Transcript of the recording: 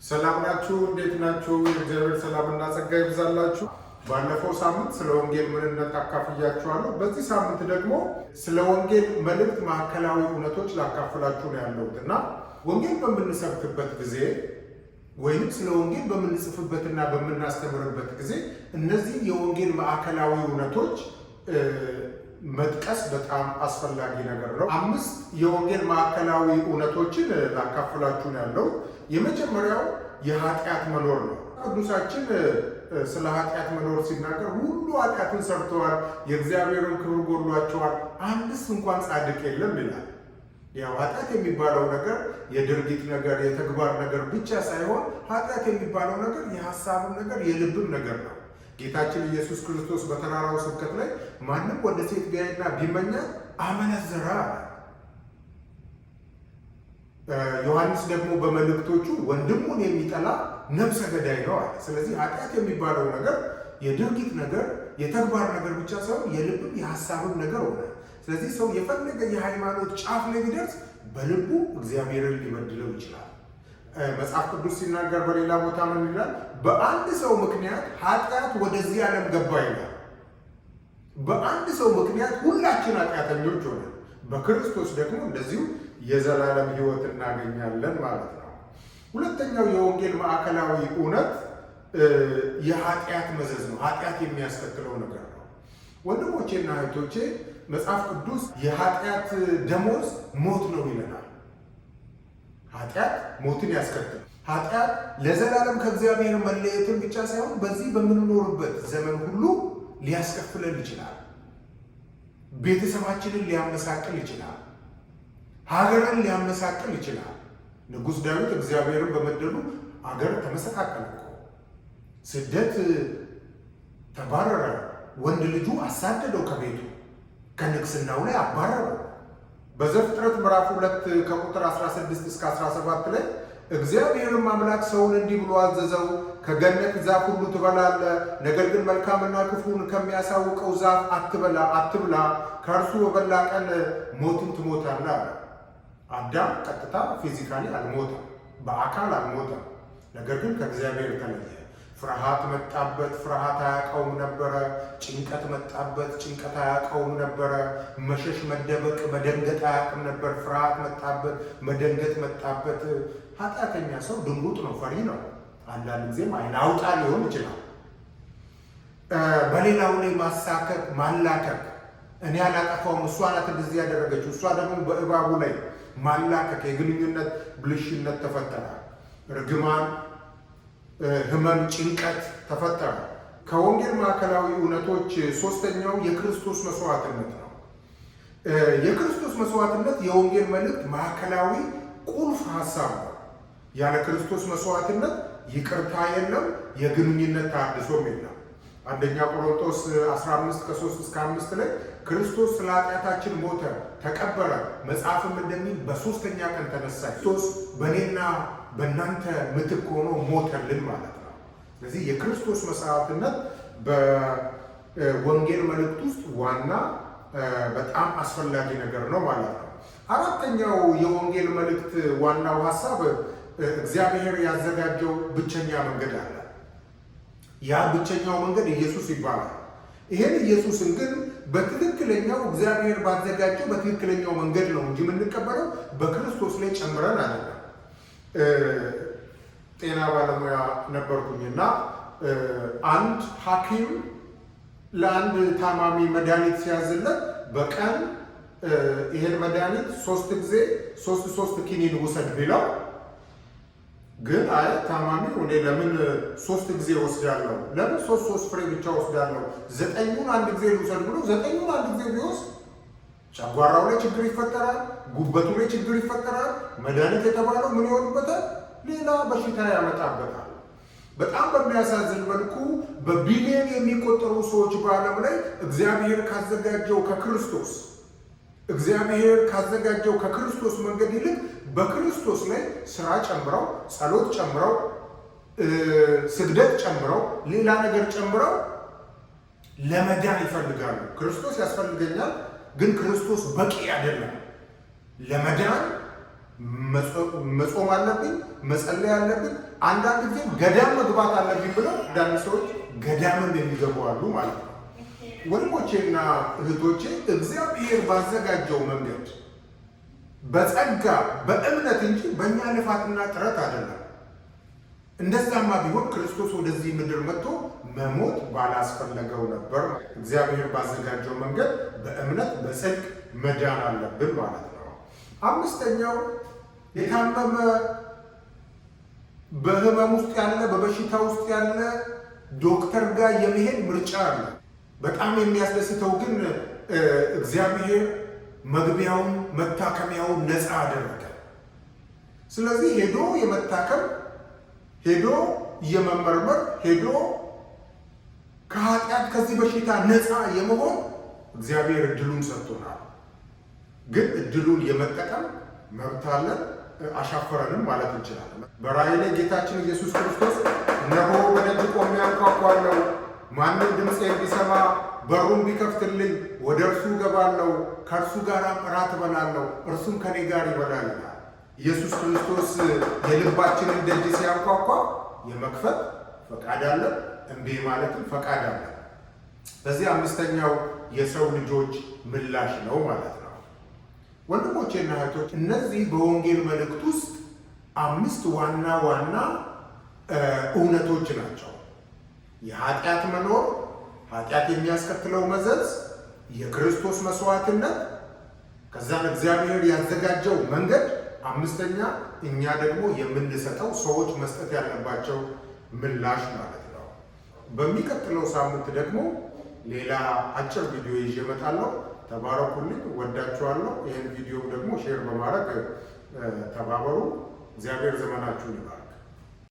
ሰላም ናችሁ? እንዴት ናችሁ? የእግዚአብሔር ሰላምና ጸጋ ይብዛላችሁ። ባለፈው ሳምንት ስለ ወንጌል ምንነት አካፍያችኋለሁ። በዚህ ሳምንት ደግሞ ስለ ወንጌል መልእክት ማዕከላዊ እውነቶች ላካፍላችሁ ነው ያለሁት እና ወንጌል በምንሰብክበት ጊዜ ወይም ስለ ወንጌል በምንጽፍበትና በምናስተምርበት ጊዜ እነዚህ የወንጌል ማዕከላዊ እውነቶች መጥቀስ በጣም አስፈላጊ ነገር ነው። 5 የወንጌል ማዕከላዊ እውነቶችን ላካፍላችሁ ነው ያለው። የመጀመሪያው የኃጢአት መኖር ነው። ቅዱሳችን ስለ ኃጢአት መኖር ሲናገር ሁሉ ኃጢአትን ሰርተዋል፣ የእግዚአብሔርን ክብር ጎድሏቸዋል፣ አንድስ እንኳን ጻድቅ የለም ይላል። ያው ኃጢአት የሚባለው ነገር የድርጊት ነገር የተግባር ነገር ብቻ ሳይሆን ኃጢአት የሚባለው ነገር የሐሳብም ነገር የልብም ነገር ነው። ጌታችን ኢየሱስ ክርስቶስ በተራራው ስብከት ላይ ማንም ወደ ሴት ቢያይና ቢመኛት አመነዘረ አለ። ዮሐንስ ደግሞ በመልእክቶቹ ወንድሙን የሚጠላ ነፍሰ ገዳይ ነው አለ። ስለዚህ ኃጢአት የሚባለው ነገር የድርጊት ነገር የተግባር ነገር ብቻ ሳይሆን የልብም የሐሳብም ነገር ሆነ። ስለዚህ ሰው የፈለገ የሃይማኖት ጫፍ ላይ ቢደርስ በልቡ እግዚአብሔርን ሊበድለው ይችላል። መጽሐፍ ቅዱስ ሲናገር በሌላ ቦታ ምን ይላል? በአንድ ሰው ምክንያት ኃጢአት ወደዚህ ዓለም ገባ ይላል። በአንድ ሰው ምክንያት ሁላችን ኃጢአተኞች ሆነ፣ በክርስቶስ ደግሞ እንደዚሁ የዘላለም ሕይወት እናገኛለን ማለት ነው። ሁለተኛው የወንጌል ማዕከላዊ እውነት የኃጢአት መዘዝ ነው። ኃጢአት የሚያስከትለው ነገር ነው። ወንድሞቼና እህቶቼ መጽሐፍ ቅዱስ የኃጢአት ደሞዝ ሞት ነው ይለናል። ኃጢአት ሞትን ያስከትል። ኃጢአት ለዘላለም ከእግዚአብሔር መለየትን ብቻ ሳይሆን በዚህ በምንኖርበት ዘመን ሁሉ ሊያስከፍለን ይችላል። ቤተሰባችንን ሊያመሳቅል ይችላል። ሀገርን ሊያመሳቅል ይችላል። ንጉሥ ዳዊት እግዚአብሔርን በመደሉ አገር ተመሰቃቀለ እኮ። ስደት ተባረረ። ወንድ ልጁ አሳደደው ከቤቱ፣ ከንግስናው ላይ አባረረው። በዘፍጥረት ምዕራፍ 2 ከቁጥር 16 እስከ 17 ላይ እግዚአብሔርም አምላክ ሰውን እንዲህ ብሎ አዘዘው፣ ከገነት ዛፍ ሁሉ ትበላለህ፣ ነገር ግን መልካምና ክፉን ከሚያሳውቀው ዛፍ አትብላ፣ ከእርሱ በበላ ቀን ሞትን ትሞታለህ አለ። አዳም ቀጥታ ፊዚካሊ አልሞተም፣ በአካል አልሞተም። ነገር ግን ከእግዚአብሔር ተለየ። ፍርሃት መጣበት፣ ፍርሃት አያውቀውም ነበረ። ጭንቀት መጣበት፣ ጭንቀት አያውቀውም ነበረ። መሸሽ፣ መደበቅ፣ መደንገጥ አያውቅም ነበር። ፍርሃት መጣበት፣ መደንገጥ መጣበት። ኃጢአተኛ ሰው ድንጉጥ ነው፣ ፈሪ ነው። አንዳንድ ጊዜም አይን አውጣ ሊሆን ይችላል። በሌላው ላይ ማሳከክ፣ ማላከክ፣ እኔ አላጠፋውም እሷ ናት እንደዚህ ያደረገችው፣ እሷ ደግሞ በእባቡ ላይ ማላከክ፣ የግንኙነት ብልሽነት ተፈጠረ። ርግማን፣ ህመም፣ ጭንቀት ተፈጠረ። ከወንጌል ማዕከላዊ እውነቶች ሶስተኛው የክርስቶስ መስዋዕትነት ነው። የክርስቶስ መስዋዕትነት የወንጌል መልእክት ማዕከላዊ ቁልፍ ሐሳብ ነው። ያለ ክርስቶስ መስዋዕትነት ይቅርታ የለም፣ የግንኙነት ተሐድሶም የለም። አንደኛ ቆሮንቶስ 15 ከ3 እስከ 5 ላይ ክርስቶስ ስለ ኃጢአታችን ሞተ፣ ተቀበረ፣ መጽሐፍም እንደሚል በሶስተኛ ቀን ተነሳ። ክርስቶስ በእኔና በእናንተ ምትክ ሆኖ ሞተልን ማለት ነው። ስለዚህ የክርስቶስ መስዋዕትነት በወንጌል መልእክት ውስጥ ዋና በጣም አስፈላጊ ነገር ነው ማለት ነው። አራተኛው የወንጌል መልእክት ዋናው ሐሳብ እግዚአብሔር ያዘጋጀው ብቸኛ መንገድ አለ። ያ ብቸኛው መንገድ ኢየሱስ ይባላል። ይሄን ኢየሱስን ግን በትክክለኛው እግዚአብሔር ባዘጋጀው በትክክለኛው መንገድ ነው እንጂ የምንቀበለው በክርስቶስ ላይ ጨምረን አይደለም። ጤና ባለሙያ ነበርኩኝና አንድ ሐኪም ለአንድ ታማሚ መድኃኒት ሲያዝለት በቀን ይሄን መድኃኒት 3 ጊዜ 3 ኪኒን ውሰድ ቢለው ግን አይ ታማሚው እኔ ለምን 3 ጊዜ ወስዳለሁ? ለምን 3 ፍሬ ብቻ ወስዳለሁ? 9ኙን አንድ ጊዜ ልውሰድ ብሎ 9ኙን አንድ ጊዜ ቢወስድ ጨጓራው ላይ ችግር ይፈጠራል፣ ጉበቱ ላይ ችግር ይፈጠራል። መድኃኒት የተባለው ምን ይሆንበታል? ሌላ በሽታ ያመጣበታል። በጣም በሚያሳዝን መልኩ በቢሊዮን የሚቆጠሩ ሰዎች በዓለም ላይ እግዚአብሔር ካዘጋጀው ከክርስቶስ መንገድ ይልቅ በክርስቶስ ላይ ስራ ጨምረው፣ ጸሎት ጨምረው፣ ስግደት ጨምረው፣ ሌላ ነገር ጨምረው ለመዳን ይፈልጋሉ። ክርስቶስ ያስፈልገኛል፣ ግን ክርስቶስ በቂ አይደለም። ለመዳን መጾም አለብኝ፣ መጸለይ አለብኝ፣ አንዳንድ ጊዜ ገዳም መግባት አለብኝ ብለው አንዳንድ ሰዎች ገዳምም የሚገቡ አሉ ማለት ነው። ወንድሞቼና እህቶቼ እግዚአብሔር ባዘጋጀው መንገድ በጸጋ በእምነት እንጂ በእኛ ልፋትና ጥረት አይደለም። እንደዛማ ቢሆን ክርስቶስ ወደዚህ ምድር መጥቶ መሞት ባላስፈለገው ነበር። እግዚአብሔር ባዘጋጀው መንገድ በእምነት በጽድቅ መዳን አለብን ማለት ነው። አምስተኛው የታመመ በህመም ውስጥ ያለ በበሽታ ውስጥ ያለ ዶክተር ጋር የመሄድ ምርጫ አለ። በጣም የሚያስደስተው ግን እግዚአብሔር መግቢያውን መታከሚያውን ነፃ አደረገ። ስለዚህ ሄዶ የመታከም ሄዶ የመመርመር ሄዶ ከኃጢአት ከዚህ በሽታ ነፃ የመሆን እግዚአብሔር እድሉን ሰጥቶናል። ግን እድሉን የመጠቀም መብት አለን። አሻፈረንም ማለት እንችላለን። በራእይ ላይ ጌታችን ኢየሱስ ክርስቶስ እነሆ በደጅ ቆሜ አንኳኳለሁ፣ ማንም ድምፄን ቢሰማ በሩን ቢከፍትልኝ ወደ እርሱ እገባለሁ፣ ከእርሱ ጋር እራት እበላለሁ፣ እርሱም ከኔ ጋር ይበላል ይላል። ኢየሱስ ክርስቶስ የልባችንን ደጅ ሲያንኳኳ የመክፈት ፈቃድ አለ፣ እምቢ ማለትም ፈቃድ አለ። በዚህ አምስተኛው የሰው ልጆች ምላሽ ነው ማለት ነው። ወንድሞቼና እህቶች እነዚህ በወንጌል መልእክት ውስጥ 5 ዋና ዋና እውነቶች ናቸው። የኃጢአት መኖር፣ ኃጢአት የሚያስከትለው መዘዝ፣ የክርስቶስ መስዋዕትነት፣ ከዛም እግዚአብሔር ያዘጋጀው መንገድ፣ አምስተኛ እኛ ደግሞ የምንሰጠው ሰዎች መስጠት ያለባቸው ምላሽ ማለት ነው። በሚቀጥለው ሳምንት ደግሞ ሌላ አጭር ቪዲዮ ይዤ እመጣለሁ። ተባረኩልኝ። ወዳችኋለሁ። ይህን ቪዲዮ ደግሞ ሼር በማድረግ ተባበሩ። እግዚአብሔር ዘመናችሁን ይባርክ።